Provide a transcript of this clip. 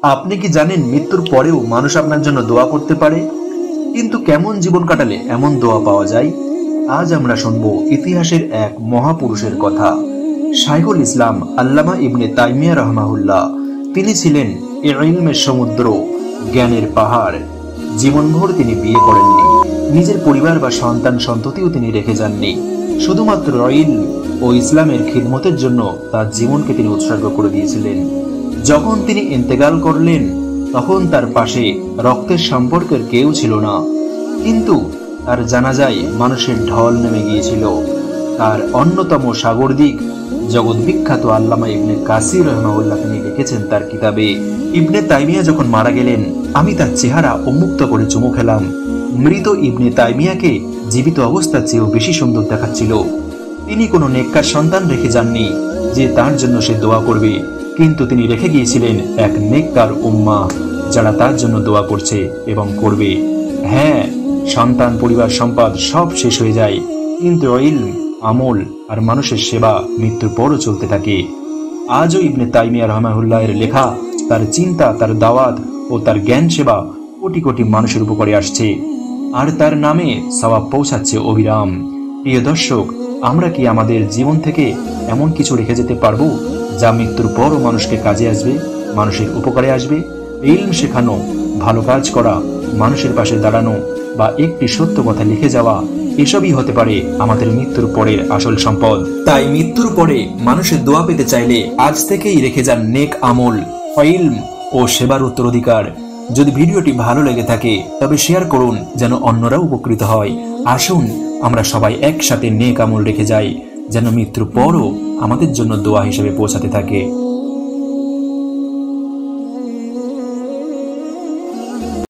আপনি কি জানেন মৃত্যুর পরেও মানুষ আপনার জন্য দোয়া করতে পারে? কিন্তু কেমন জীবন কাটালে এমন দোয়া পাওয়া যায়? আজ আমরা শুনব ইতিহাসের এক মহাপুরুষের কথা, শাইখুল ইসলাম আল্লামা ইবনে তাইমিয়া রহমাহুল্লাহ। তিনি ছিলেন ইলমের সমুদ্র, জ্ঞানের পাহাড়। জীবনভর তিনি বিয়ে করেননি, নিজের পরিবার বা সন্তান সন্ততিও তিনি রেখে যাননি। শুধুমাত্র ইলম ও ইসলামের খিদমতের জন্য তার জীবনকে তিনি উৎসর্গ করে দিয়েছিলেন। যখন তিনি ইন্তেকাল করলেন, তখন তার পাশে রক্তের সম্পর্কের কেউ ছিল না, কিন্তু তার জানাজায় মানুষের ঢল নেমে গিয়েছিল। তার অন্যতম সাগরদিক জগৎ বিখ্যাত আল্লামা ইবনে কাসির রহমাহুল্লাহ তিনি লিখেছেন তার কিতাবে, ইবনে তাইমিয়া যখন মারা গেলেন, আমি তার চেহারা উন্মুক্ত করে চুমু খেলাম। মৃত ইবনে তাইমিয়াকে জীবিত অবস্থার চেয়েও বেশি সুন্দর দেখাচ্ছিল। তিনি কোনো নেককার সন্তান রেখে যাননি যে তার জন্য সে দোয়া করবে, কিন্তু তিনি রেখে গিয়েছিলেন এক নেককার উম্মাহ যারা তার জন্য দোয়া করছে এবং করবে। হ্যাঁ, সন্তান, পরিবার, সম্পদ সব শেষ হয়ে যায়, কিন্তু ইলম, আমল আর মানুষের সেবা মৃত্যুর পরও চলতে থাকে। আজও ইবনে তাইমিয়া রহমাহুল্লাহের লেখা, তার চিন্তা, তার দাওয়াত ও তার জ্ঞান সেবা কোটি কোটি মানুষের উপকারে আসছে, আর তার নামে সওয়াব পৌঁছাচ্ছে অবিরাম। প্রিয় দর্শক, আমরা কি আমাদের জীবন থেকে এমন কিছু রেখে যেতে পারবো যা মৃত্যুর পরও মানুষকে কাজে আসবে, মানুষের উপকারে আসবে? ইলম শেখানো, ভালো কাজ করা, মানুষের পাশে দাঁড়ানো বা একটি সত্য কথা লিখে যাওয়া, এসবই হতে পারে আমাদের মৃত্যুর পরের আসল সম্পদ। তাই মৃত্যুর পরে মানুষের দোয়া পেতে চাইলে আজ থেকেই রেখে যান নেক আমল, ইলম ও সেবার উত্তরাধিকার। যদি ভিডিওটি ভালো লেগে থাকে তবে শেয়ার করুন, যেন অন্যরা উপকৃত হয়। আসুন আমরা সবাই একসাথে নেক আমল রেখে যাই, যেন মৃত্যুর পরও আমাদের জন্য দোয়া হিসেবে পৌঁছাতে থাকে।